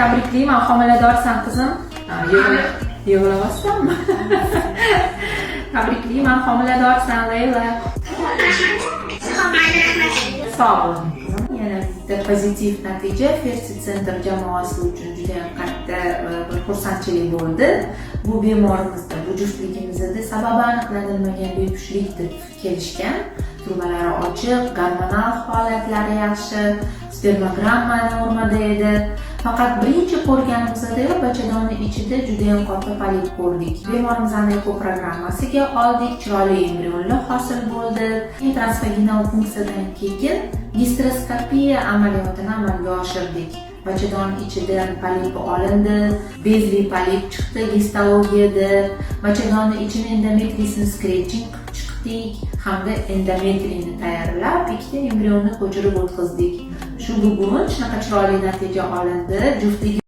Tabriklayman, homiladorsan qizim. Yig'layapsanmi? Tabriklayman, homiladorsan Leyla. Sog' bo'ling qizim. Yana bitta pozitiv natija Fersi Center jamoasi uchun juda ham katta bir xursandchilik bo'ldi. Bu bemorimizda, bu juftligimizda sababi aniqlanmagan bepushtlik deb kelishgan. Turmalari ochiq, gormonal holatlari yaxshi, spermogramma normada edi. Faqat birinchi ko'rganimizda bachadonni ichida juda ham katta polip ko'rdik. Bemorimizni ekoprogrammasiga oldik, chiroyli embrionlar hosil bo'ldi. Transvaginal funksiyadan keyin gastroskopiya amaliyotini amalga oshirdik. Bachadon ichidan polip olindi, bezli polip chiqdi gistologiyada. Bachadonni ichini endometriyasini scratching qilib chiqdik hamda endometriyni tayyorlab, ikkita embrionni ko'chirib o'tkazdik. Shu bugun shunaqa chiroyli natija olindi. Juftlik